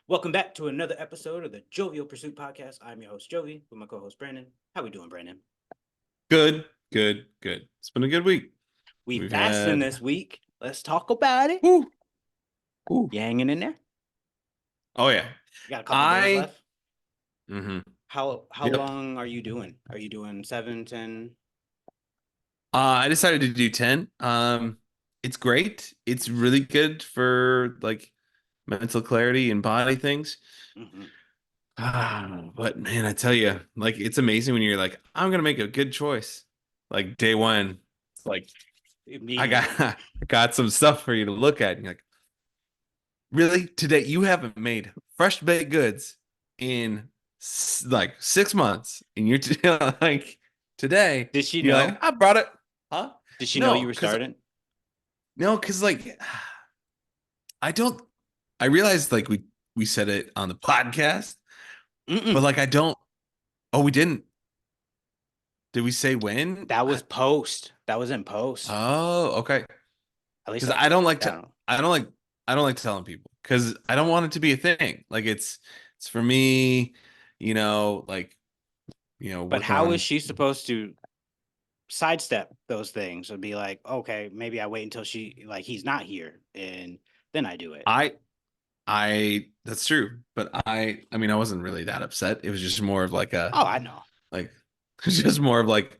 Welcome back to another episode of the Jovial Pursuit Podcast. I'm your host, Jovi, with my co-host, Brandon. How we doing, Brandon? Good, good, good. It's been a good week. We We've fasting had this week. Let's talk about it. whoo, whoo. You hanging in there? Oh yeah. You got a couple days I left. mm-hmm. How Yep. long are you doing? Are you doing 7, 10? I decided to do 10. It's great. It's really good for like mental clarity and body things. Mm-hmm. But man, I tell you, like it's amazing when you're like, I'm gonna make a good choice. Like day one, it's like I got Immediately. I got some stuff for you to look at. And you're like, really? Today you haven't made fresh baked goods in like 6 months, and you're like today Did she you're know? like I brought it, huh? Did she know you No, were because starting? no, because like I don't. I realized like we said it on the podcast, but Mm-mm. like I don't. Oh, we didn't. Did we say when? That was post. That was in post. Oh, okay. At least Because I don't like I to. don't know. I don't like. I don't like telling people because I don't want it to be a thing. Like it's for me. Like But working how is on. she supposed to sidestep those things and be like, okay, maybe I wait until he's not here and then I do it. I that's true, but I mean I wasn't really that upset. It was just more of like Oh, I know. like it's just more of like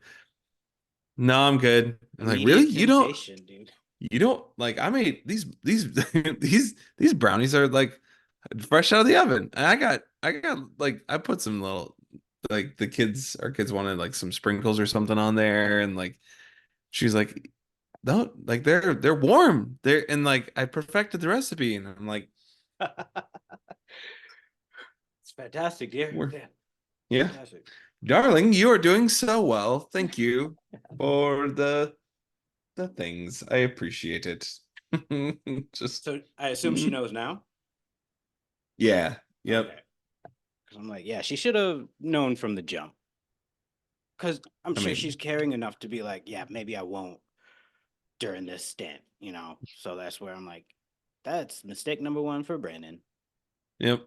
no, I'm good. I'm like, really? Immediate temptation, dude. You don't like I made these these brownies are like fresh out of the oven. And I got like I put some little like our kids wanted like some sprinkles or something on there and like she's like no, like they're warm. They're and like I perfected the recipe and I'm like It's fantastic, dear. we're Yeah, yeah. fantastic. Darling, you are doing so well. Thank you for the things. I appreciate it. Just So I assume she mm, knows now. yeah. Yep. Okay. Because I'm like, yeah, she should have known from the jump. Because I'm I sure she's mean, caring enough to be like, yeah, maybe I won't during this stint. So that's where I'm like, that's mistake number one for Brandon. yep.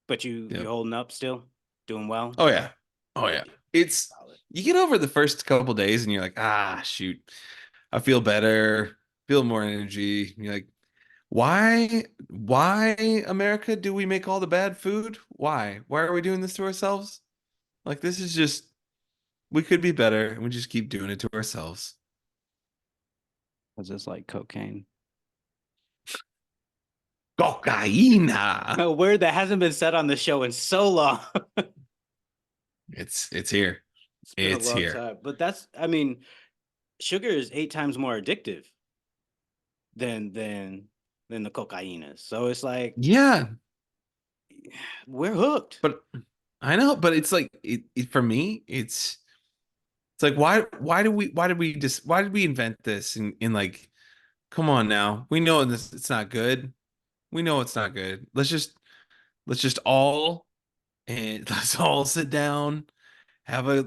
But you Yep. holding up still, doing well. Oh yeah. Oh Good yeah. deal. It's Solid. you get over the first couple days and you're like, shoot. I feel better, feel more energy. You're like, why America do we make all the bad food? Why? Why are we doing this to ourselves? Like this is just we could be better and we just keep doing it to ourselves. Was this like cocaine? Cocaína. A word that hasn't been said on the show in so long. It's here. It's been a It's long here. time. But I mean, sugar is 8 times more addictive than than than the cocaine is. So it's like Yeah, we're hooked. but I know, but it's like for me, it's like why did we invent this in like come on now. We know this it's not good. We know it's not good. Let's just all and let's all sit down, have a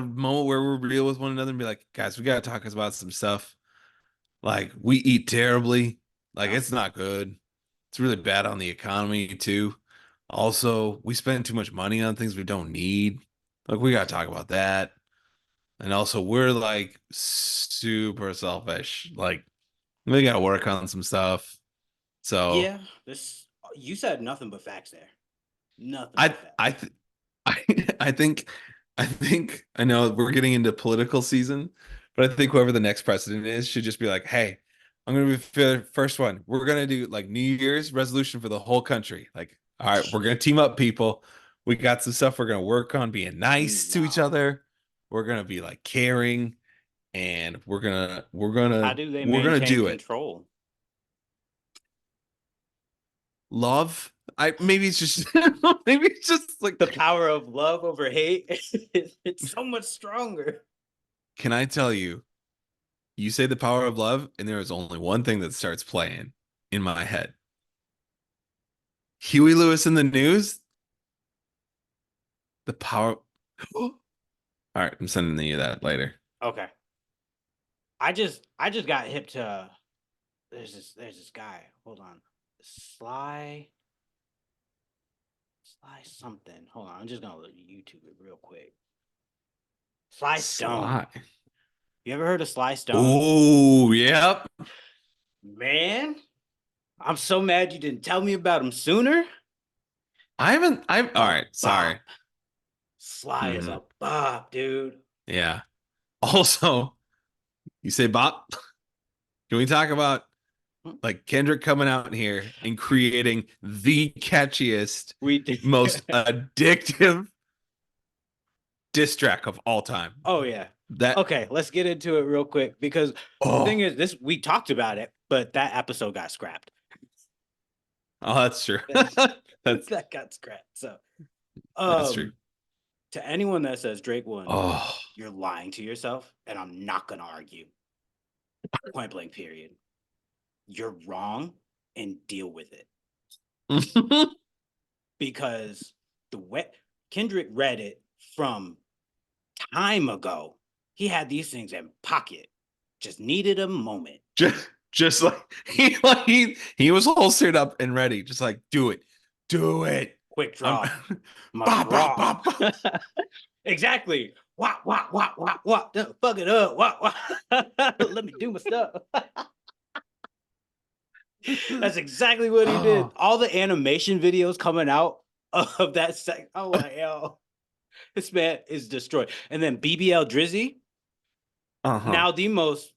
moment where we're real with one another and be like, guys, we gotta talk about some stuff. Like we eat terribly. Like Yeah. it's not good. It's really bad on the economy too. Also, we spend too much money on things we don't need. Like we gotta talk about that. And also we're like super selfish. Like we gotta work on some stuff. So Yeah. This you said nothing but facts there. Nothing I but I facts. th I I think I know we're getting into political season, but I think whoever the next president is should just be like, hey, I'm gonna be the first one. We're gonna do like New Year's resolution for the whole country. Like, all right, we're gonna team up people. We got some stuff we're gonna work on being nice to each No. other. We're gonna be like caring and How do they we're gonna maintain do it. control? Love. I maybe it's just maybe it's just like The power of love over hate, it's so much stronger. can I tell you, you say the power of love, and there is only one thing that starts playing in my head. Huey Lewis in the news, the power. All right, I'm sending you that later. Okay. I just got hip to there's this guy. Hold on. Sly. Sly something. Hold on, I'm just gonna YouTube it real quick. Sly Stone. Sly. You ever heard of Sly Stone? Oh, yep. Man, I'm so mad you didn't tell me about him sooner. I've all A right, sorry. bop. Sly is Hmm. a bop, dude. Yeah. Also, you say Bop. Can we talk about like Kendrick coming out here and creating the catchiest, We did. most addictive diss track of all time? Oh yeah. That Okay, let's get into it real quick because the thing oh is, this we talked about it, but that episode got scrapped. oh that's true. That's That got scrapped. So, that's true. um, to anyone that says Drake won, Oh. you're lying to yourself, and I'm not gonna argue. Point blank. Period. You're wrong, and deal with it because the way Kendrick read it from time ago, he had these things in pocket. Just needed a moment. just like he was holstered up and ready, just like do it. Quick I'm draw. Must bop, bop, raw. bop, bop. Exactly. Wop, wop, wop, wop, wop. Fuck it up. Wop, wop. Let me do my stuff. That's exactly what he did. Oh, All the animation videos coming out of that sec. Oh my hell. This man is destroyed. And then BBL Drizzy, uh-huh, now the most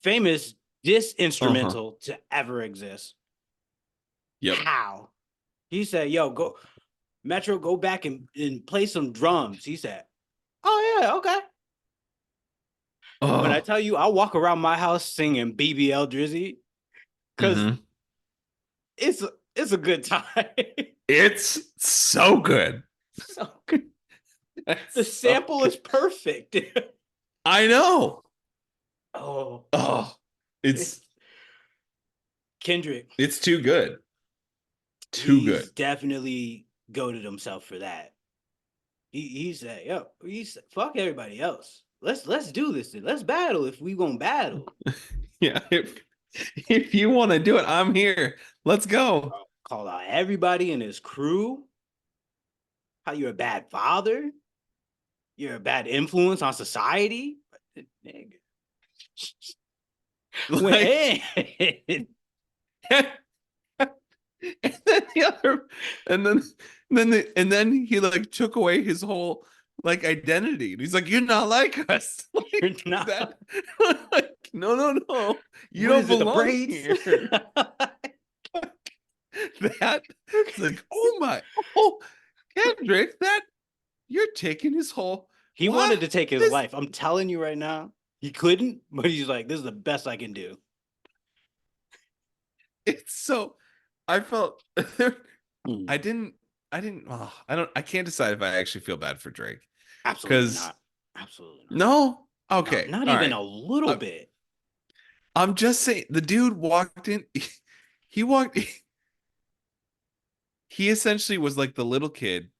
famous diss uh-huh. instrumental to ever exist. Yep. How? He said, yo, go Metro, go back and play some drums. He said, oh yeah, okay. When I Oh. tell you, I'll walk around my house singing BBL Drizzy because Mm-hmm. it's a good time. It's so good. So good. The It's so sample good. is perfect. I know. Oh, Oh, it's it's Kendrick. it's too good. Too He's good. definitely goaded himself for that. He said, "Yo, fuck everybody else. Let's do this. Let's battle if we gonna battle." Yeah, if you want to do it, I'm here. Let's go. Call out everybody in his crew. How you're a bad father. You're a bad influence on society. Went Like ahead. and then the other and then he like took away his whole like identity. And he's like, "You're not like us." You're Like not. that. Like, no, no, no. You What don't is it? The belong braids? here. That it's like, oh my, oh Kendrick, that you're taking his whole He what? wanted to take his This life. I'm telling you right now, he couldn't, but he's like, this is the best I can do. it's so I felt Mm, I didn't I don't I can't decide if I actually feel bad for Drake. absolutely Because not. Absolutely not. no, No, okay, not all even right. a little I, bit. I'm just saying the dude walked in. He walked. He essentially was like the little kid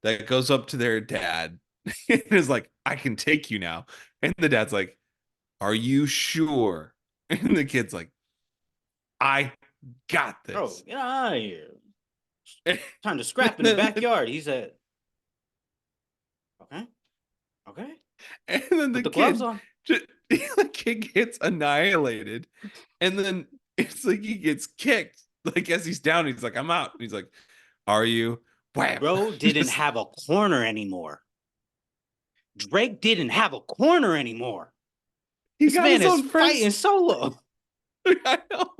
that goes up to their dad and is like, "I can take you now," and the dad's like, "Are you sure?" And the kid's like, "I got Bro, this." get out of here. And Time to scrap in the then, backyard. He said, okay, okay. and then Put the gloves on. the kid gets annihilated, and then it's like he gets kicked. Like as he's down, he's like, "I'm out." And he's like, "Are you?" Wham! Bro didn't Just have a corner anymore. Drake didn't have a corner anymore. he This got man his is own fighting friends. solo. I know.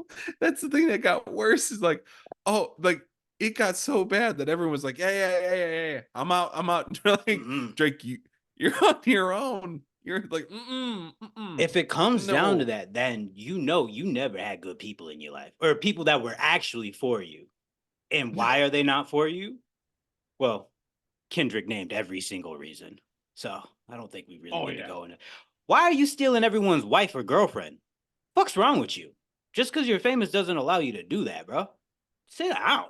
That's the thing that got worse is like, oh, like it got so bad that everyone was like, yeah, yeah, yeah, yeah, yeah, yeah. I'm out, I'm out. Like Mm-mm. Drake, you're on your own. You're like, mm-mm, mm-mm. If it comes down to No. that, then you know you never had good people in your life or people that were actually for you. And why No. are they not for you? Well, Kendrick named every single reason. So I don't think we really Oh need to yeah. go into why are you stealing everyone's wife or girlfriend? Fuck's wrong with you? Just because you're famous doesn't allow you to do that, bro. Sit down.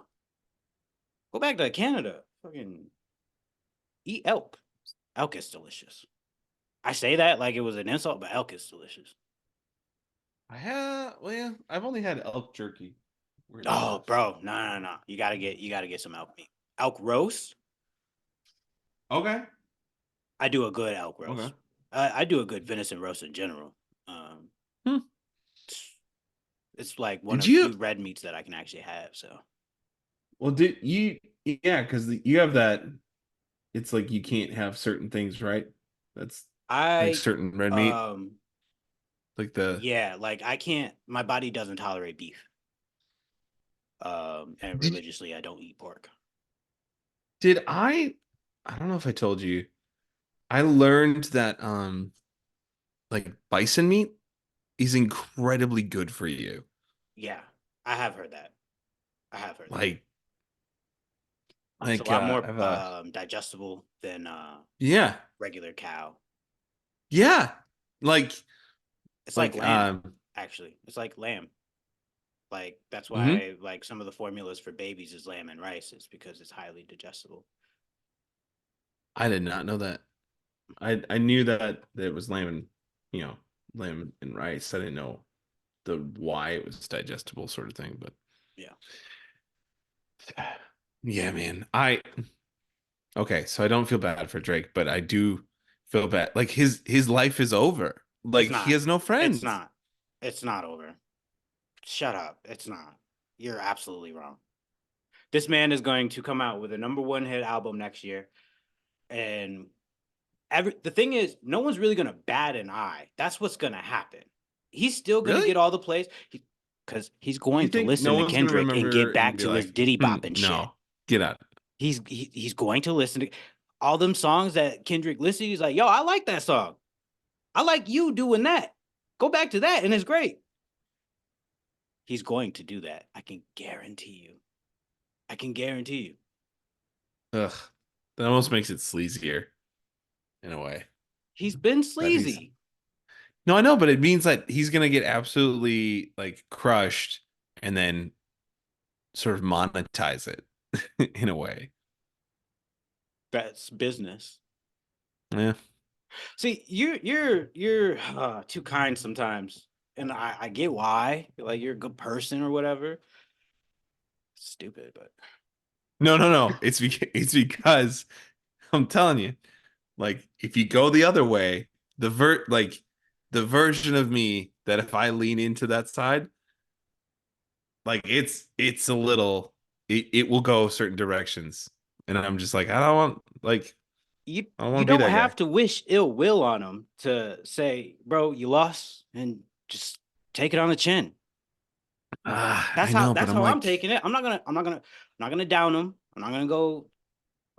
Go back to Canada. Fucking eat elk. Elk is delicious. I say that like it was an insult, but elk is delicious. Well, yeah, I've only had elk jerky. Weirdly Oh, enough. bro, no. You gotta get some elk meat. Elk roast. Okay. I do a good elk roast. Okay. I do a good venison roast in general. Um, Hmm. it's like one Did of the you? few red meats that I can actually have. So Well, did you? Yeah, because you have that. It's like you can't have certain things, right? That's like I, certain red meat, um, like the. yeah, like I can't. My body doesn't tolerate beef. And Did religiously, I don't eat pork. did I? I don't know if I told you. I learned that like bison meat is incredibly good for you. Yeah, I have heard that. I have heard that. Like It's a like lot more I've digestible than yeah. regular cow. Yeah. Like It's like like lamb, actually. It's like lamb. Like that's mhm. why like some of the formulas for babies is lamb and rice. It's because it's highly digestible. I did not know that. I knew that it was lamb and you know, lamb and rice. I didn't know the why it was digestible sort of thing, but Yeah, yeah, man. I okay, so I don't feel bad for Drake, but I do feel bad. Like his life is over. it's Like he not. has no It's friends. not. It's not over. Shut up. It's not. You're absolutely wrong. This man is going to come out with a number one hit album next year, and the thing is, no one's really gonna bat an eye. That's what's gonna happen. He's still gonna get Really? all the plays because he's You going to think no listen to one's gonna Kendrick and remember get and back be to his like, Diddy Bop and shit. no, get out. He's going to listen to all them songs that Kendrick listed. He's like, yo, I like that song. I like you doing that. Go back to that, and it's great. He's going to do that. I can guarantee you. I can guarantee you. Ugh. That almost makes it sleazier in a way. He's been That he's sleazy. no, I know, but it means that he's gonna get absolutely like crushed and then sort of monetize it in a way. That's business. Yeah. See, you're too kind sometimes, and I get why. Like you're a good person or whatever. Stupid, but No, no, no. It's because I'm telling you, like if you go the other way, the version of me that if I lean into that side, like it's a little it will go certain directions. And I'm just like, I don't want like you I don't you want to be don't that have guy. to wish ill will on him to say, bro, you lost, and just take it on the chin. Ah, That's I how know, but that's I'm how I'm like, taking it. I'm not gonna down him. I'm not gonna go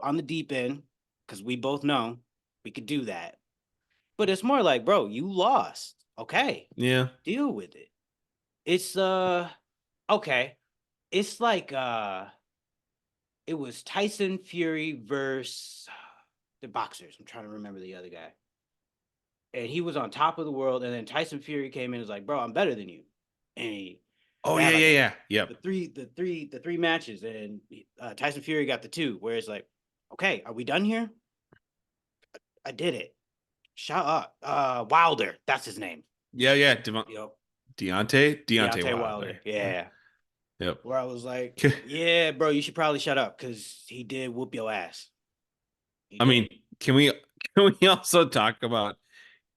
on the deep end because we both know we could do that. But it's more like, bro, you lost. Okay, yeah. deal with it. It's okay. It's like it was Tyson Fury versus the boxers. I'm trying to remember the other guy. And he was on top of the world, and then Tyson Fury came in and was like, "Bro, I'm better than you." And Oh they yeah, had like yeah, a yeah. Yep. the three matches, and Tyson Fury got the two. Where it's like, okay, are we done here? I did it. Shut up. Wilder, that's his name. Yeah, yeah. Yep, Deontay Deontay Wilder. Wilder. Yeah. Yeah. Yep. Where I was like, yeah, bro, you should probably shut up because he did whoop your ass. He I did. mean, can we also talk about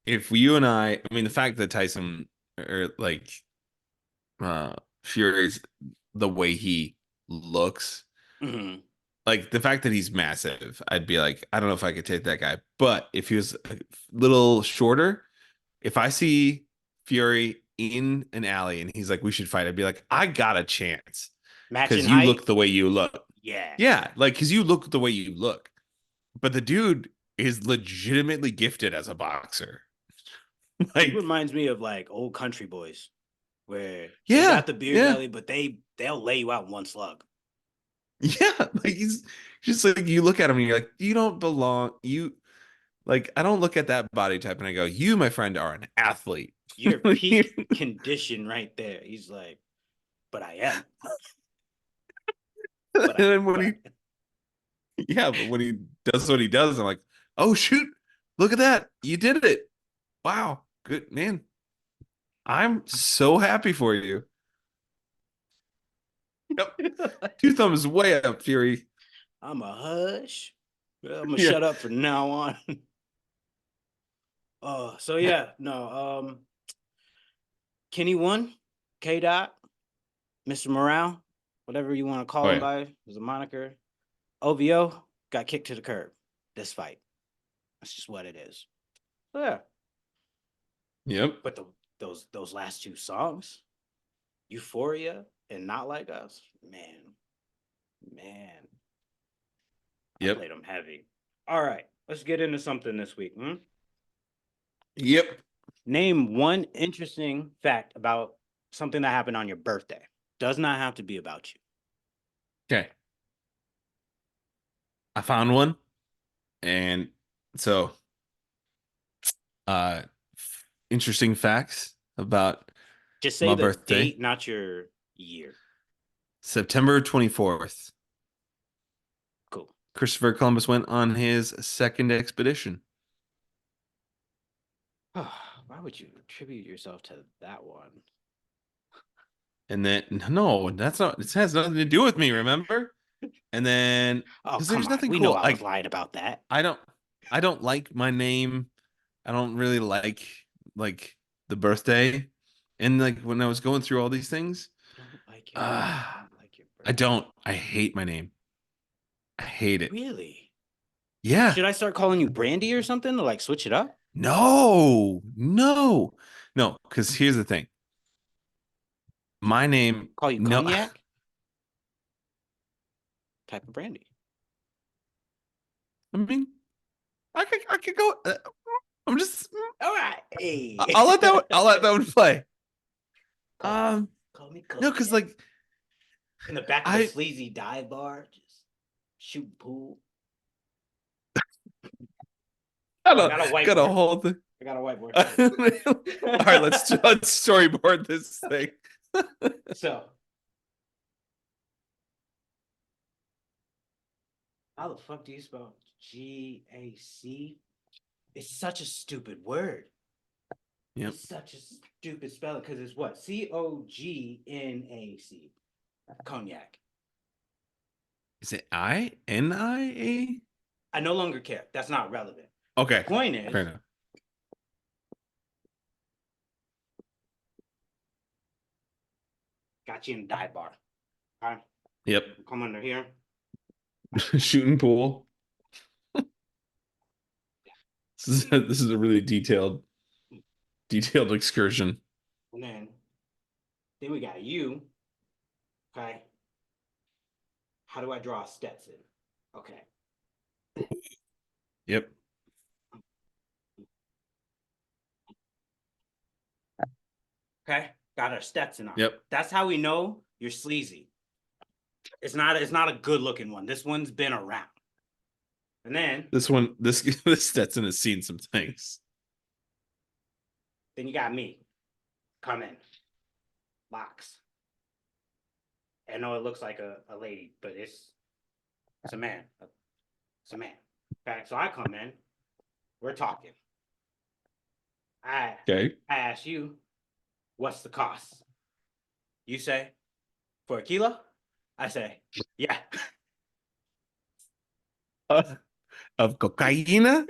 if you and I mean the fact that Tyson or like uh Fury's the way he looks, Mm-hmm. like the fact that he's massive, I'd be like, I don't know if I could take that guy. But if he was a little shorter, if I see Fury in an alley and he's like, we should fight, I'd be like, I got a chance Matching because you height. look the way you look. Yeah. Yeah, like because you look the way you look. But the dude is legitimately gifted as a boxer. He Like, reminds me of like old country boys where they yeah, got the beer yeah, belly, but they'll lay you out in one slug. yeah. Like he's just like you look at him and you're like, you don't belong. You like I don't look at that body type and I go, you, my friend, are an athlete. Your And peak condition right there. He's like, but I am. But I then when but he I yeah, but when he does what he does, I'm like, oh shoot, look at that. You did it. Wow. Good man. I'm so happy for you. Yep. Two thumbs way up, Fury. I'm a hush. I'm gonna Yeah. shut up from now on. So yeah, no. Kenny won. K Dot, Mr. Morale, whatever you want to Oh call him yeah. by, was a moniker. OVO got kicked to the curb. This fight. That's just what it is. So, yeah. Yep. But those last two songs, Euphoria and Not Like Us, man, I Yep. played them heavy. All right, let's get into something this week. Yep. Name one interesting fact about something that happened on your birthday. Does not have to be about you. Okay. I found one. And so uh interesting facts about Just say my the birthday. date, not your year. September 24th. Cool. Christopher Columbus went on his second expedition. Why would you attribute yourself to that one? And then no, that's not it has nothing to do with me, remember? And then Oh, because come there's on. nothing We know cool. I was lying about that. I don't I don't like my name. I don't really like the birthday. And like when I was going through all these things, You don't like your name. uh You don't like your I birthday. don't. I hate my name. I hate it. Really? Yeah. Should I start calling you Brandy or something to like switch it up? No. No. No, because here's the thing. My name, Call you no. Cognac? Type of brandy. I mean, I could go. I'm just. All right. Hey. I'll let that. I'll let that one play. call, Um, call me no, because Cognac. like In the back of a I, sleazy dive bar, just shoot pool. I Oh, I don't got a got a whiteboard. whole thing. I got a whiteboard. All right, let's storyboard this thing. So, how the fuck do you spell GAC? It's such a stupid word. Yep. It's such a stupid spelling because it's what? Cognac. Cognac. Is it INIA? I no longer care. That's not relevant. Okay, Point fair is, enough. got you in a dive bar. All right. Yep. Come under here. Shooting pool. This is a really detailed excursion. And then we got you. Okay. How do I draw a Stetson? Okay. Yep. Okay. Got our Stetson on. Yep. That's how we know you're sleazy. It's not a good looking one. This one's been around. And then This Stetson has seen some things. you got me. Come in. Box. I know it looks like a lady, but it's a man. It's a man. Okay, so I come in. We're talking. I Okay. ask you, what's the cost? You say, for a kilo? I say, yeah. Uh, of cocaine. I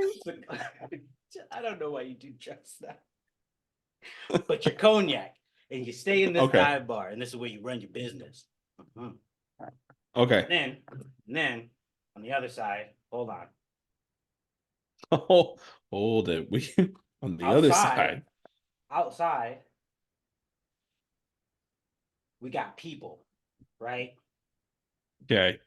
don't know why you do just that. But you're cognac and you stay in this Okay. dive bar and this is where you run your business. Mhm. Okay. And then on the other side, hold on. Oh, hold it. We on the other Outside, side. outside, we got people, right? Okay.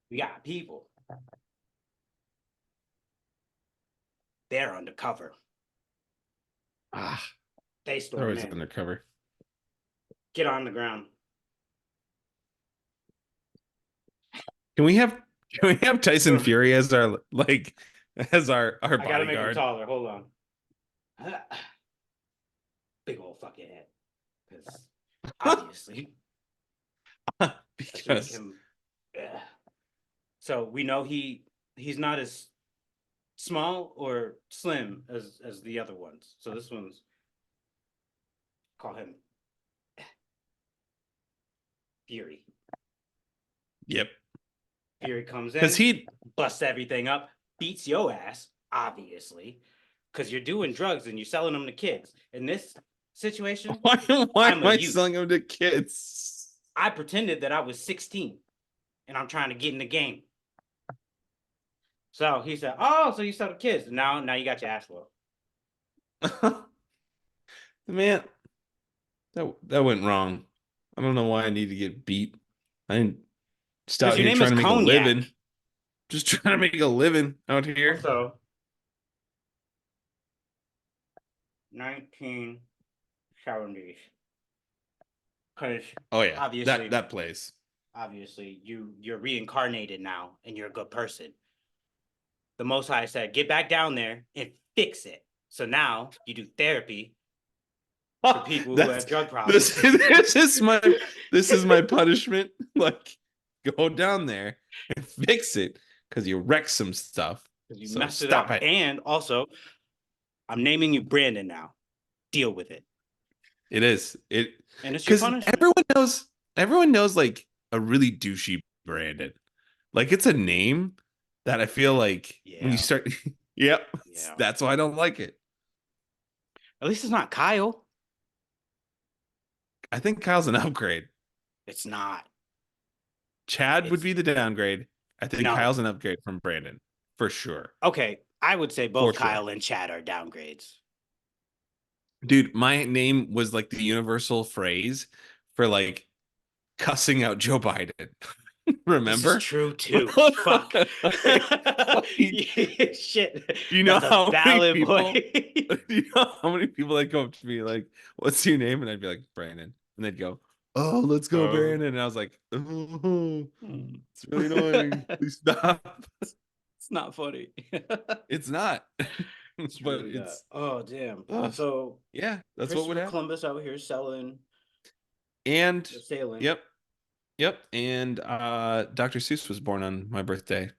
We got people. They're undercover. Ah, They they're storm always in. undercover. Get on the ground. Can we have Tyson Sure. Fury as our like as our I gotta make him bodyguard? taller. Hold on. Big old fucking head. Because obviously, let's make Because him. So we know he's not as small or slim as the other ones. So this one's call him Fury. Yep. Fury comes Because in, he busts everything up, beats your ass, obviously, because you're doing drugs and you're selling them to kids. In this situation, why I'm am a I youth. selling them to kids? I pretended that I was 16 and I'm trying to get in the game. So he said, "Oh, so you sell to kids? Now you got your ass whooped." Man, that went wrong. I don't know why I need to get beat. I didn't just Because out your here name is trying to make a Cognac. living. Just trying to make a living out here. Also, 1970s. Because Oh yeah, obviously, that plays. you're reincarnated now and you're a good person. The Most High said, "Get back down there and fix it." So now you do therapy for people who That's have drug this. problems. This is my punishment. Like, go down there and fix it because you wrecked some stuff. You So messed it stop up. it. And also, I'm naming you Brandon now. Deal with it. It is it And it's your because punishment. everyone knows like a really douchey Brandon. Like it's a name that I feel like when you Yeah. start, yep, Yeah. that's why I don't like it. At least it's not Kyle. I think Kyle's an upgrade. It's not. Chad would It's be the downgrade. I think no. Kyle's an upgrade from Brandon for sure. Okay. I would say For both sure. Kyle and Chad are downgrades. Dude, my name was like the universal phrase for like cussing out Joe Biden. This is Remember? true too. Fuck. Yeah, shit. You know That's a how many valid people point. you know how many people that come up to me like, what's your name? And I'd be like, Brandon. And they'd go, oh, let's go, Brandon. And I was like, oh, it's really annoying. Please stop. It's not funny. It's not. It's But really not. it's Oh damn. ugh. So Yeah, that's what would Christopher happen. Columbus out here selling And the sailing. yep, yep. And Dr. Seuss was born on my birthday.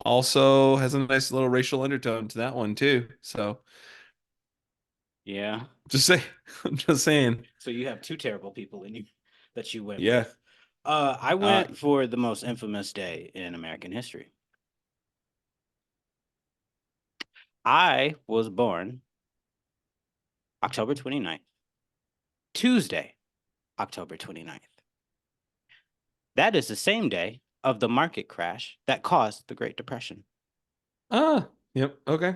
Also has a nice little racial undertone to that one too. So Yeah. just say I'm just saying. So you have two terrible people in you that you went Yeah. with. I Uh went for the most infamous day in American history. I was born October 29th, Tuesday, October 29th. That is the same day of the market crash that caused the Great Depression. yep, okay.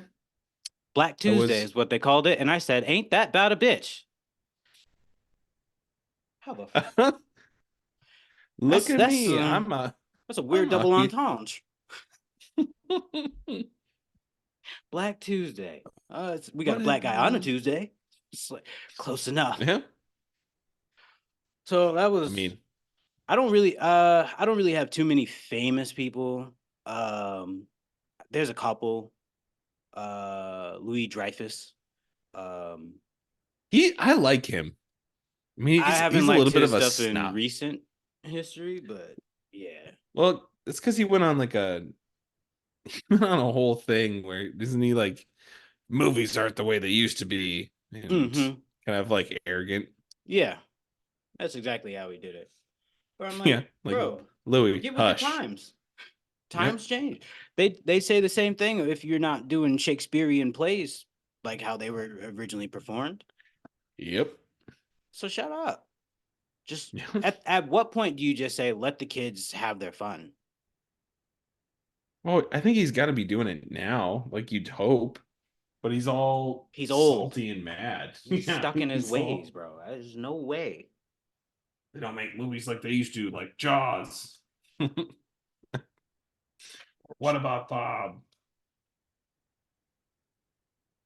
Black That Tuesday was is what they called it. And I said, ain't that about a bitch? How the look at that's me. that's a weird I'm a double entendre. Black Tuesday. We got a black guy on a whatever. Tuesday. It's like, close enough. Yeah. So that I was mean, I don't really have too many famous people. Um there's a couple. Louis Dreyfus. Um I like him. I mean, I haven't he's a liked little bit his of a stuff in snob. recent history, but yeah. Well, it's because he went on like he went on a whole thing where isn't he like movies aren't the way they used to be and Mm-hmm. kind of like arrogant. Yeah. That's exactly how he did it. But I'm Yeah, like, like bro, Louis, get with the hush. times. Yep. Times change. They say the same thing if you're not doing Shakespearean plays like how they were originally performed. Yep. So shut up. Just at what point do you just say let the kids have their fun? Well, I think he's got to be doing it now, like you'd hope, but he's all He's old. salty and mad. He's Yeah, stuck in his he's ways, all bro. There's no way. they don't make movies like they used to, like Jaws. What about Bob?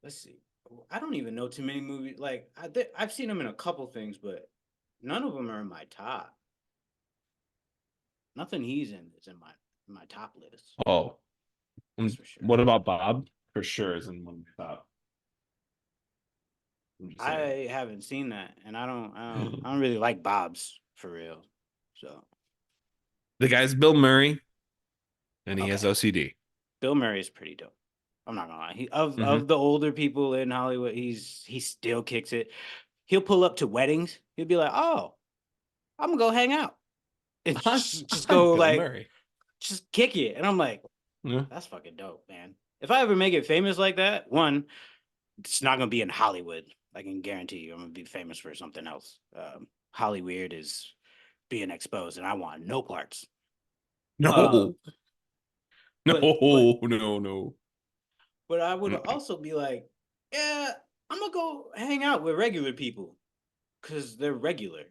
Let's see. I don't even know too many movies. Like I've seen him in a couple things, but none of them are in my top. Nothing he's in is in my top list. Oh, That's for sure. what about Bob? For sure is in one of the top. I'm just saying. I haven't seen that, and I don't really like Bob's for real. So The guy's Bill Murray, and he has okay, OCD. Bill Murray is pretty dope. I'm not gonna lie. He Hmm. of the older people in Hollywood, he still kicks it. He'll pull up to weddings. He'll be like, "Oh, I'm gonna go hang out." and I'm, just I'm go Bill like Murray. just kick it. And I'm like, Yeah. that's fucking dope, man. If I ever make it famous like that, one, it's not gonna be in Hollywood. I can guarantee you, I'm gonna be famous for something else. Hollyweird is being exposed, and I want no parts. Uh, No, no, but but no, no. but I would Mm-mm. also be like, yeah, I'm gonna go hang out with regular people because they're regular.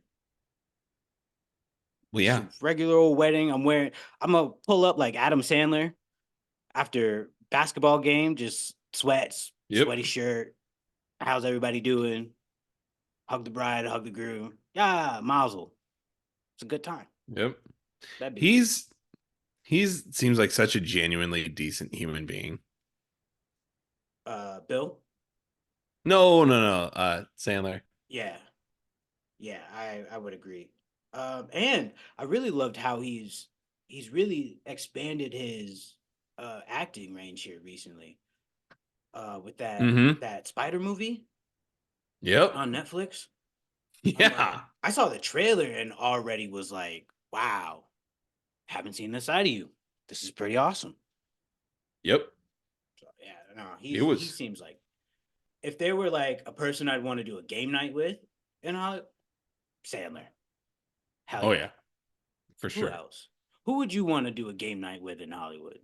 Well, Just yeah. a regular old wedding. I'm gonna pull up like Adam Sandler after basketball game, just sweats, Yep. sweaty shirt. How's everybody doing? Hug the bride, hug the groom. Yeah, Mazel. It's a good time. Yep. That'd be me. He's he's seems like such a genuinely decent human being. Bill. No, no, no. Sandler. Yeah, yeah, I would agree. And I really loved how he's really expanded his acting range here recently. With Mm-hmm. that Spider movie Yep. on Netflix. I'm like, Yeah. I saw the trailer and already was like, wow, haven't seen this side of you. This is pretty awesome. Yep. So yeah, no, It he was. seems like if there were like a person I'd want to do a game night with, and I'll Sandler. Hell Oh yeah. yeah, for Who sure. else? Who would you want to do a game night with in Hollywood?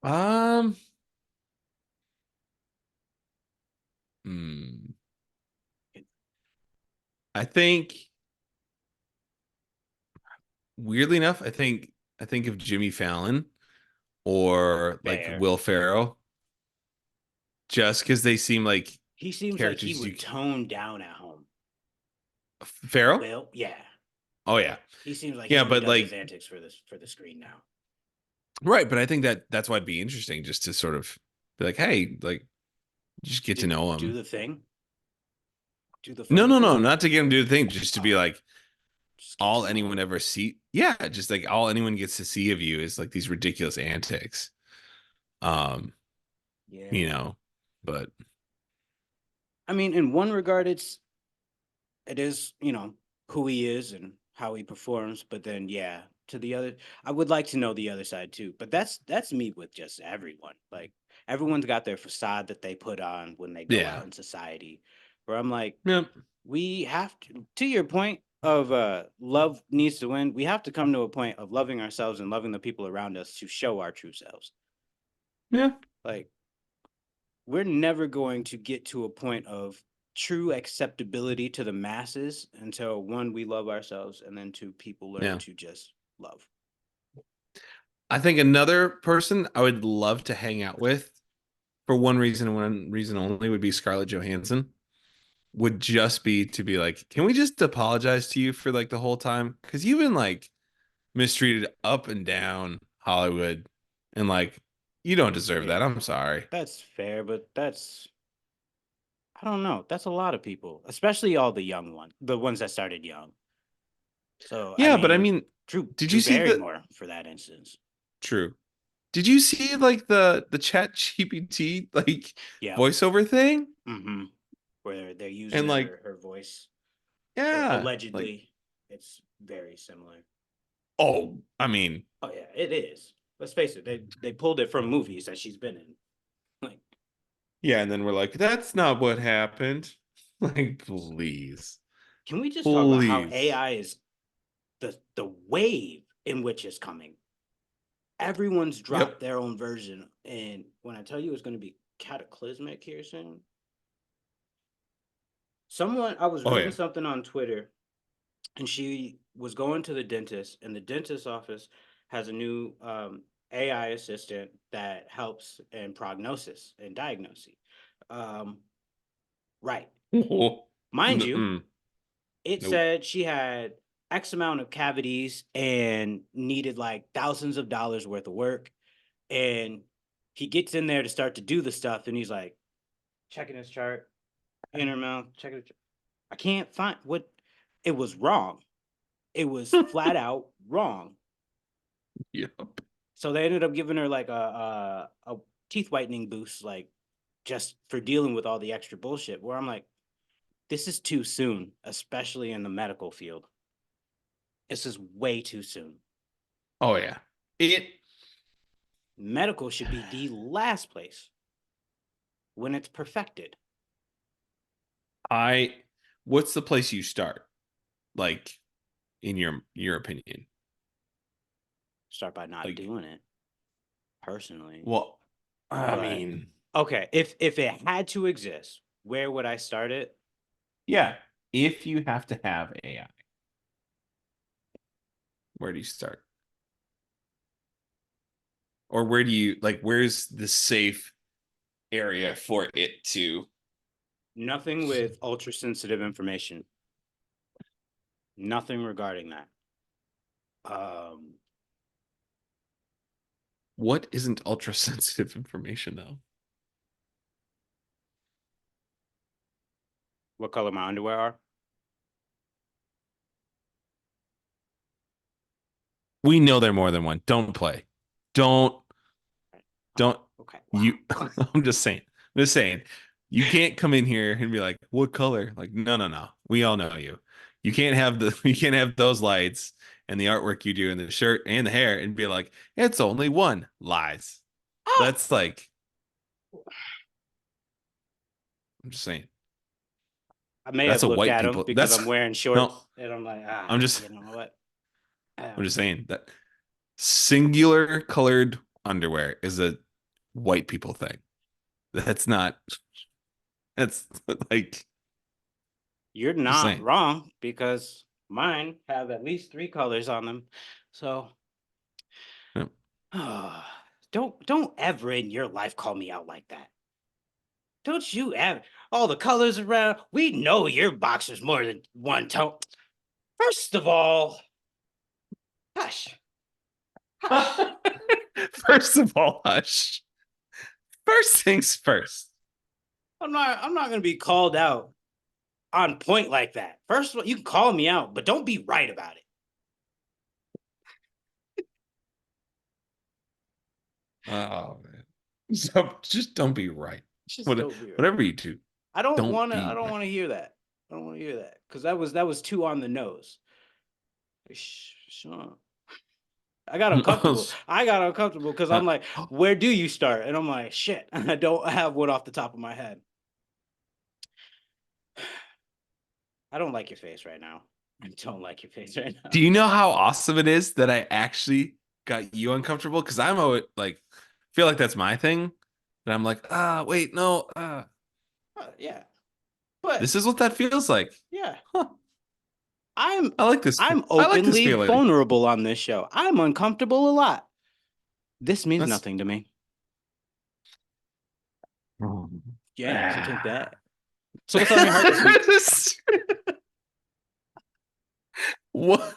Um. hmm, I think weirdly enough, I think of Jimmy Fallon or like Fair. Will Ferrell, just because they seem like He seems like he characters would tone down at home. Ferrell. Well, yeah. Oh yeah, He seems like he yeah, only but does his like antics for this for the screen now. right, but I think that's why it'd be interesting just to sort of be like, hey, like just get to know Do him. the thing. Do the No, funny no, no, thing. not to get him to do the thing, just to be Oh, like just get to all know anyone him. ever see. Yeah, just like all anyone gets to see of you is like these ridiculous antics. Um, you Yeah. know, but I mean, in one regard, it is, who he is and how he performs, but then yeah, to the other, I would like to know the other side too. But that's me with just everyone. Like everyone's got their facade that they put on when they go yeah, out in society. Where I'm like, yeah, we have to your point of love needs to win, we have to come to a point of loving ourselves and loving the people around us to show our true selves. yeah, Like we're never going to get to a point of true acceptability to the masses until one, we love ourselves, and then two, people learn yeah. to just love. I think another person I would love to hang out with for one reason only would be Scarlett Johansson. Would just be to be like, can we just apologize to you for like the whole time? Because you've been like mistreated up and down Hollywood, and like you don't deserve that. Yeah, I'm sorry. that's fair, but I don't know. That's a lot of people, especially all the young ones, the ones that started young. So I Yeah, but I mean, mean, did you Drew see the Barrymore for that instance. true? Did you see like the Chat GPT like Yep. voiceover thing? Mm-hmm. Where they're using And like, her voice, or yeah, like, allegedly, it's very similar. oh, I mean, Oh yeah, it is. Let's face it, they pulled it from movies that she's been in. Like, yeah, and then we're like, that's not what happened. Like, please, can we just talk about how please. AI is the wave in which it's coming? Everyone's Yep. dropped their own version, and when I tell you it's going to be cataclysmic here soon, someone I was Oh reading yeah. something on Twitter, and she was going to the dentist, and the dentist office has a new AI assistant that helps in prognosis and diagnosis. Um, right, mind you, Mm-mm. it Nope. said she had X amount of cavities and needed like thousands of dollars worth of work. And he gets in there to start to do the stuff, and he's like checking his chart in her mouth, checking it. I can't find what it was wrong. It was flat out wrong. Yep. So they ended up giving her like a teeth whitening boost, like just for dealing with all the extra bullshit. Where I'm like, This is too soon, especially in the medical field. This is way too soon. Oh yeah. It Medical should be the last place when it's perfected. I what's the place you start? Like in your opinion? Start by not Like doing it personally. well, I But mean, okay, if it had to exist, where would I start it? yeah, if you have to have AI, where do you start? Or where do you like where's the safe area for it to Nothing with ultra sensitive information. Nothing regarding that. Um, what isn't ultra sensitive information though? what color my underwear are? We know they're more than one. Don't play. Don't Oh, don't okay. you Wow. I'm just saying. I'm just saying. You can't come in here and be like, what color? Like, no, no, no. We all know you. You can't have the you can't have those lights and the artwork you do and the shirt and the hair and be like, it's only one. Lies. Ah! That's like, I'm just saying. I may That's have a looked white at them people. because That's I'm wearing no, shorts, and I'm like, I'm just you know what? I'm just saying that singular colored underwear is a white people thing. That's not that's like You're just not saying. wrong because mine have at least three colors on them. So Yeah. don't ever in your life call me out like that. Don't you ever all the colors around. We know your boxer's more than one tone. First of all, hush, hush. First of all, hush. First things first. I'm not gonna be called out on point like that. First of all, you can call me out, but don't be right about it. Oh man. So just don't be right. Just don't be right. Whatever you do, don't I be don't right. wanna hear that. I don't wanna hear that. Because that was too on the nose. Sure. I got uncomfortable. I got uncomfortable because I'm like, where do you start? And I'm like, shit, I don't have one off the top of my head. I don't like your face right now. I don't like your face right Do now. you know how awesome it is that I actually got you uncomfortable? Because I'm always like, feel like that's my thing. And I'm like, wait, no, Yeah. But this is what that feels like. yeah, Huh. I'm I like this. I'm I like this openly feeling. vulnerable on this show. I'm uncomfortable a lot. This means That's nothing to me. Yeah, so take Ah. that. So what's on your heart this week? What?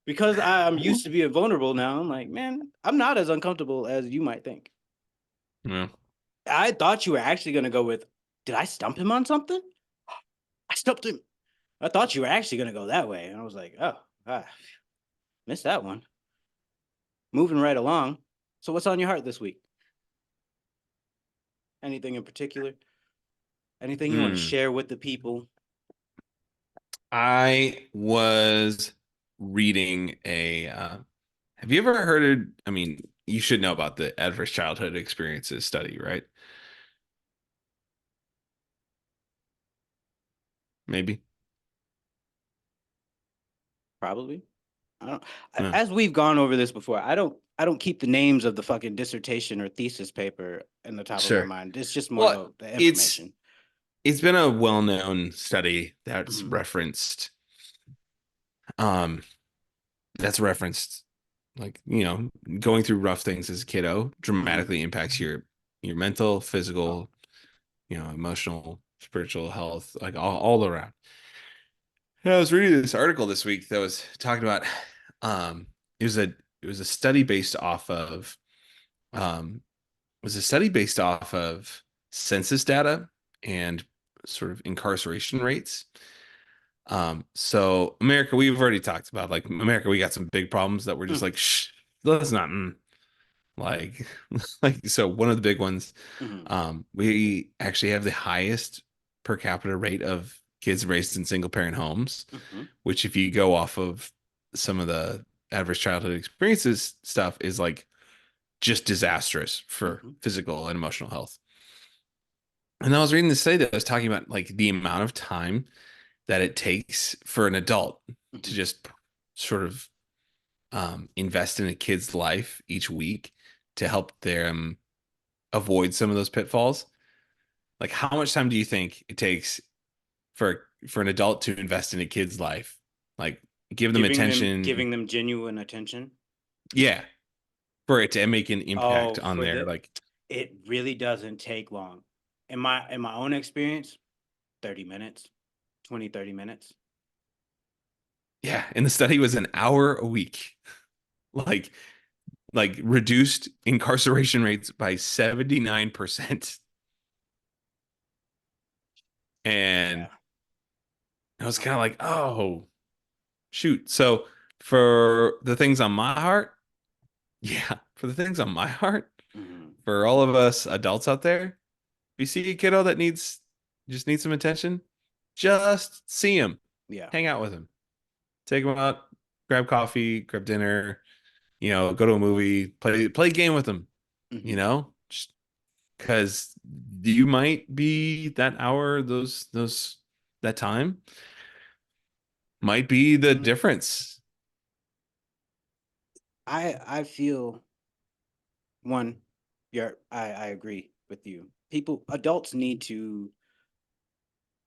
Because I'm used to being vulnerable now. I'm like, man, I'm not as uncomfortable as you might think. Yeah. I thought you were actually gonna go with, did I stump him on something? I stumped him. I thought you were actually gonna go that way. And I was like, oh, missed that one. Moving right along. So what's on your heart this week? Anything in particular? Anything you want to Hmm. share with the people? I was reading a have you ever heard of, I mean, you should know about the adverse childhood experiences study, right? Maybe. Probably. I don't. Yeah. As we've gone over this before, I don't keep the names of the fucking dissertation or thesis paper in the top of my Sure. mind. It's just more Well, the it's information. it's been a well-known study Mhm. um that's referenced like, going through rough things as a kiddo Mhm. dramatically impacts your mental, Oh. physical, emotional, spiritual health, like all around. Yeah, I was reading this article this week that was talking about um it was a it was a study based off of um it was a study based off of census data and sort of incarceration rates. So America, we've already talked about like America, we got some big problems that we're just Mm. like, shh, let's not like like so one of the big ones, Mhm. we actually have the highest per capita rate of kids raised in single parent homes, Hmm. which if you go off of some of the adverse childhood experiences stuff is like just disastrous for Hmm. physical and emotional health. And I was reading this study that was talking about like the amount of time that it takes for an adult to Hmm. just sort of invest in a kid's life each week to help them avoid some of those pitfalls. Like, how much time do you think it takes for an adult to invest in a kid's life? Like, give them attention. Giving them genuine attention. Yeah, for it to make an impact Oh, on for their the like, it really doesn't take long. In my own experience, 30 minutes, 20, 30 minutes. yeah. And the study was an hour a week, like reduced incarceration rates by 79%. Yeah. And I was kind of like, oh, shoot. So for the things on my heart, yeah, for the things on my heart, Hmm. for all of us adults out there, if you see a kiddo that needs some attention, just see him, Yeah. hang out with him, take him out, grab coffee, grab dinner, go to a movie, play a game with him, Hmm. just because you might be that hour, that time might be the difference. I feel one, I agree with you. Adults need to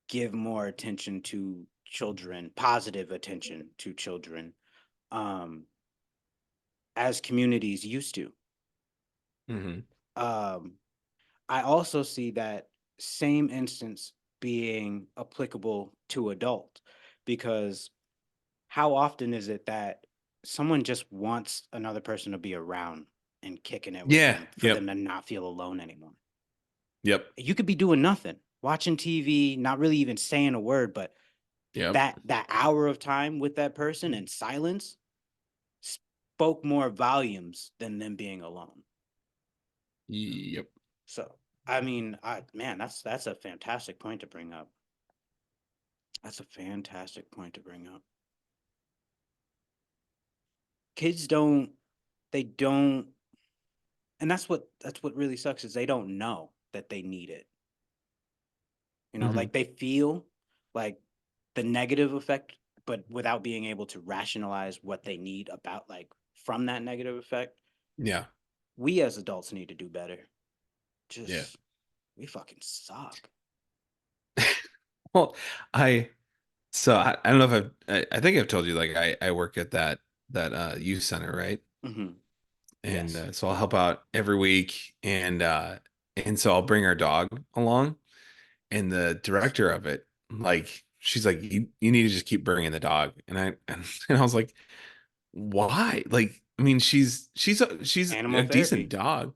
give more attention to children, positive attention to children, um, as communities used to. Hmm. Um, I also see that same instance being applicable to adult, because how often is it that someone just wants another person to be around and kicking it with Yeah. them for Yep. them to not feel alone anymore? Yep. You could be doing nothing, watching TV, not really even saying a word, but Yep. that hour of time with that person in silence spoke more volumes than them being alone. Yep. So, I mean, man, that's a fantastic point to bring up. That's a fantastic point to bring up. Kids don't, they don't, and that's what really sucks is they don't know that they need it. Hmm. Like they feel like the negative effect, but without being able to rationalize what they need about like from that negative effect. Yeah. We as adults need to do better. Yeah. Just we fucking suck. Well, I I don't know if I think I've told you like I work at that youth center, right? Mm-hmm. And Yes. so I'll help out every week, and so I'll bring our dog along, and the director of it, like she's like, you need to just keep bringing the dog, and and I was like, why? Like, I mean, she's Animal a decent therapy. dog.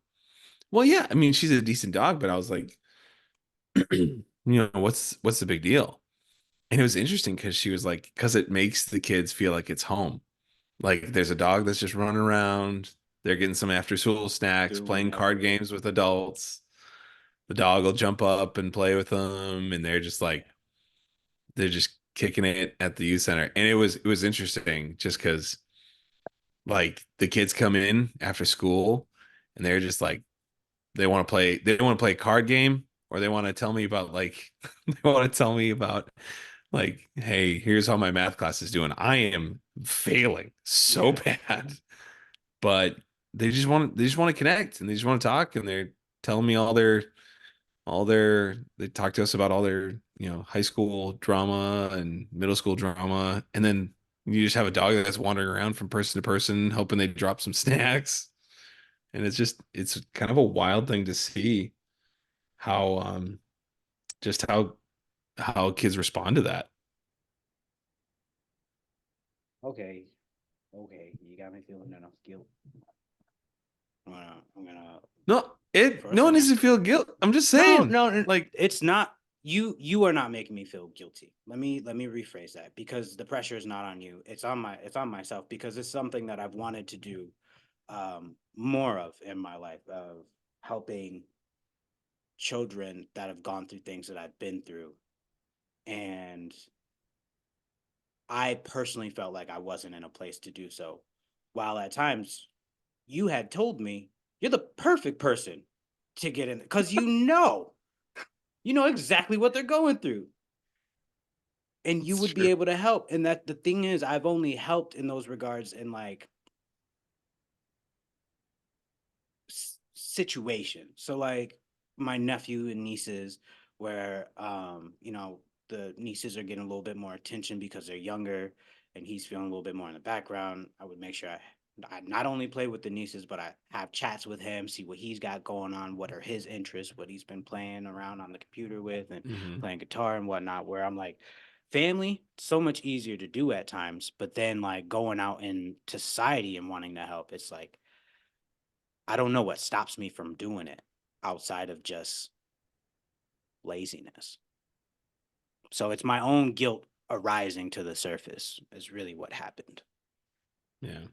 Well, yeah, I mean, she's a decent dog, but I was like, what's the big deal? And it was interesting because she was like, because it makes the kids feel like it's home. Like there's a dog that's just running around. They're getting some after school snacks, Do playing card whatever. games with adults. The dog will jump up and play with them, and they're just kicking it at the youth center. And it was interesting just because like the kids come in after school and they're just like they want to play a card game, or they want to tell me about like they want to tell me about like, hey, here's how my math class is doing. I am failing so Yeah. bad. But they just want to connect, and they just want to talk, and they're telling me they talk to us about all their, high school drama and middle school drama. And then you just have a dog that's wandering around from person to person, hoping they drop some snacks. And it's kind of a wild thing to see how just how kids respond to that. Okay. Okay. You got me feeling enough guilt. I'm gonna No one first. needs to feel guilt. I'm just No, saying, no, like, it's not you. You are not making me feel guilty. Let me rephrase that, because the pressure is not on you. It's on myself, because it's something that I've wanted to do more of in my life, of helping children that have gone through things that I've been through. And I personally felt like I wasn't in a place to do so. While at times you had told me you're the perfect person to get in because you know exactly what they're going through and you It's would be true. able to help. And that the thing is, I've only helped in those regards in like situation. So like my nephew and nieces, where you know, the nieces are getting a little bit more attention because they're younger, and he's feeling a little bit more in the background. I would make sure I not only play with the nieces, but I have chats with him, see what he's got going on, what are his interests, what he's been playing around on the computer with, and Hmm. playing guitar and whatnot. Where I'm like, family, so much easier to do at times, but then like going out in society and wanting to help, it's like I don't know what stops me from doing it outside of just laziness. So it's my own guilt arising to the surface is really what happened. Yeah.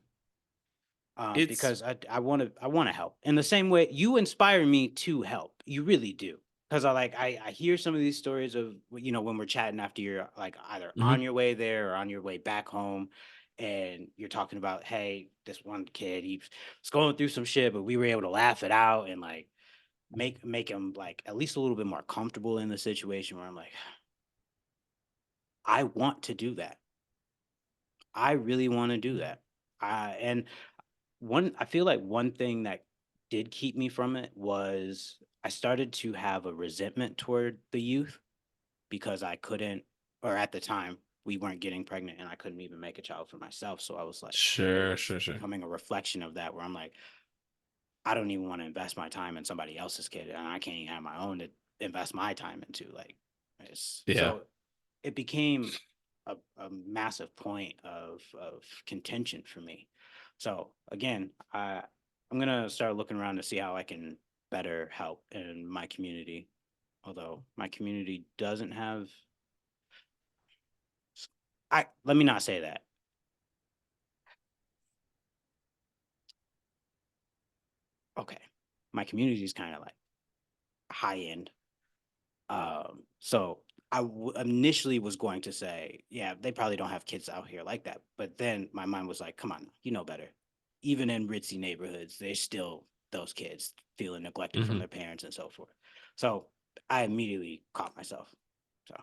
It's Because I want to help in the same way you inspire me to help. You really do. Because I hear some of these stories of you know when we're chatting after you're like either on mhm. your way there or on your way back home, and you're talking about hey this one kid he's going through some shit but we were able to laugh it out and like make him like at least a little bit more comfortable in the situation where I'm like, I want to do that. I really want to do that. And one, I feel like one thing that did keep me from it was I started to have a resentment toward the youth because I couldn't, or at the time, we weren't getting pregnant and I couldn't even make a child for myself. So I was like, it Sure, was sure, sure. becoming a reflection of that where I'm like, I don't even want to invest my time in somebody else's kid, and I can't even have my own to invest my time into. Like, Yeah. so it became a massive point of contention for me. So again, I'm gonna start looking around to see how I can better help in my community. Although my community doesn't have, I let me not say that. Okay, my community is kind of like high end. So initially was going to say, yeah, they probably don't have kids out here like that. But then my mind was like, come on, you know better. Even in ritzy neighborhoods, there's still those kids feeling neglected from Hmm. their parents and so forth. So I immediately caught myself. So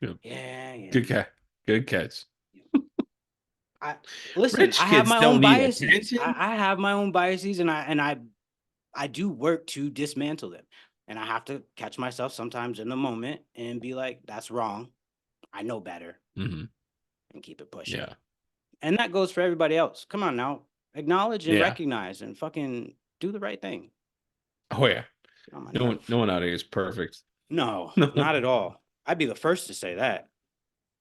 Good, yeah, yeah. good catch. Good catch. I listen. I Rich have kids my own don't need biases. attention. I have my own biases, and I do work to dismantle them. And I have to catch myself sometimes in the moment and be like, that's wrong. I know better Hmm. and keep it pushing. Yeah. And that goes for everybody else. Come on now. Acknowledge and Yeah. recognize and fucking do the right thing. Oh yeah. Get on my No one, nerve. no one out here is perfect. No, No not one. at all. I'd be the first to say that.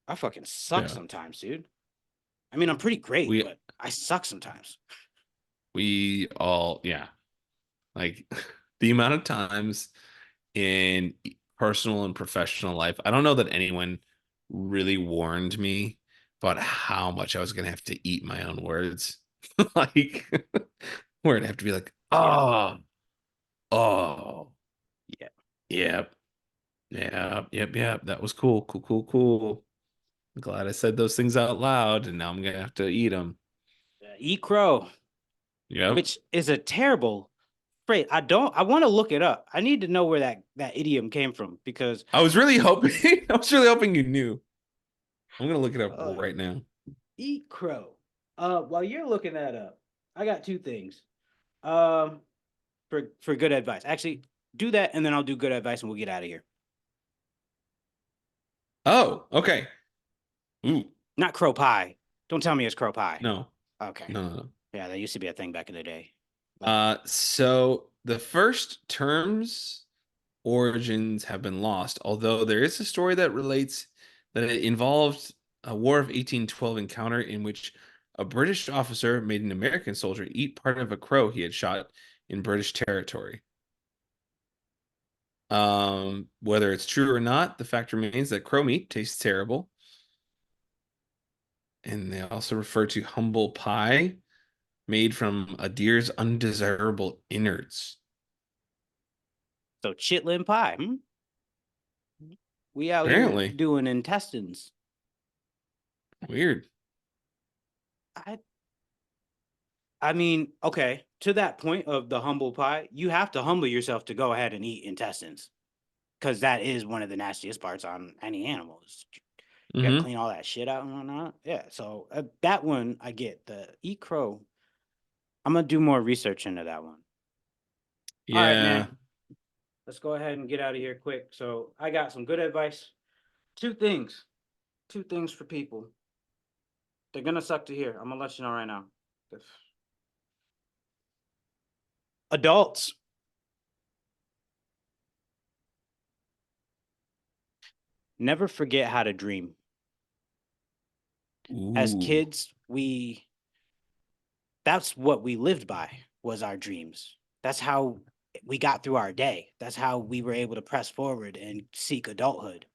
I fucking suck Yeah. sometimes, dude. I mean, I'm pretty great, We but I suck sometimes. we all, yeah. Like the amount of times in personal and professional life, I don't know that anyone really warned me about how much I was gonna have to eat my own words. Like where I'd have to be like, Yeah. oh, oh, Yeah. yep, yep. That was cool, cool, cool, cool. I'm glad I said those things out loud, and now I'm gonna have to eat them. Eat crow, Yep. which is a terrible phrase. I want to look it up. I need to know where that idiom came from because I was really hoping, I was really hoping you knew. I'm gonna look it up uh, right now. eat crow. While you're looking that up, I got two things. Um, for good advice. Actually, do that and then I'll do good advice and we'll get out of here. Oh, okay. Ooh, Not crow pie. Don't tell me it's crow pie. no, Okay. no. Yeah, that used to be a thing back in the day. Like So the first terms origins have been lost, although there is a story that relates that it involved a War of 1812 encounter in which a British officer made an American soldier eat part of a crow he had shot in British territory. Whether it's true or not, the fact remains that crow meat tastes terrible. And they also refer to humble pie made from a deer's undesirable innards. so chitlin pie. Hmm? We out here Apparently. doing intestines. Weird. I I mean, okay, to that point of the humble pie, you have to humble yourself to go ahead and eat intestines because that is one of the nastiest parts on any animal. You got to Mm-hmm. clean all that shit out and whatnot. Yeah, so that one I get. The eat crow, I'm gonna do more research into that one. All right, Yeah. man. Let's go ahead and get out of here quick. So I got some good advice. Two things. Two things for people. They're gonna suck to hear. I'm gonna let you know right now. Adults, never forget how to dream. As Ooh. kids, that's what we lived by was our dreams. That's how we got through our day. That's how we were able to press forward and seek adulthood.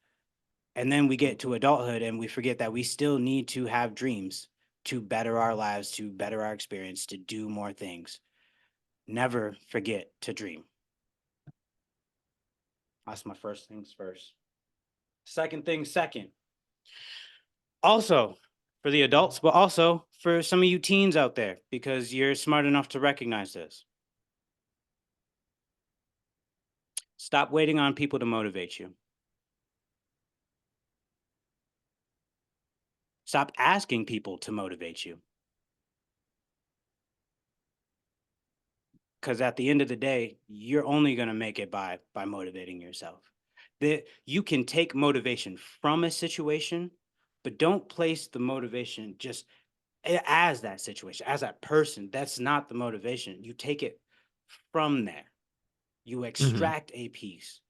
And then we get to adulthood and we forget that we still need to have dreams to better our lives, to better our experience, to do more things. Never forget to dream. That's my first things first. Second thing second. Also, for the adults, but also for some of you teens out there, because you're smart enough to recognize this. Stop waiting on people to motivate you. Stop asking people to motivate you. Because at the end of the day, you're only going to make it by motivating yourself. You can take motivation from a situation, but don't place the motivation just as that situation, as that person. That's not the motivation. You take it from there. You Mm-hmm. extract a piece,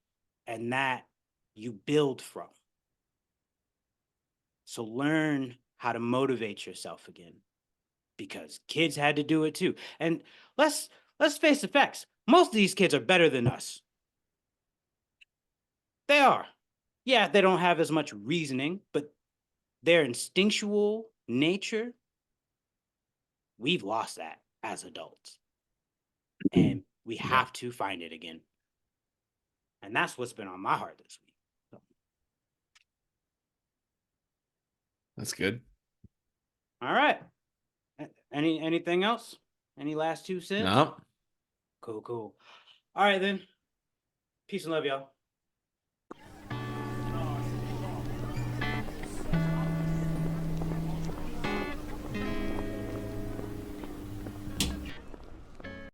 and that you build from. So learn how to motivate yourself again, because kids had to do it too. And let's let's face the facts. Most of these kids are better than us. They are. Yeah, they don't have as much reasoning, but their instinctual nature, we've lost that as adults. And we Yeah. have to find it again. And that's what's been on my heart this week. So, That's good. all right. Anything else? Any last 2 cents? No. Cool, cool. All right then. Peace and love, y'all.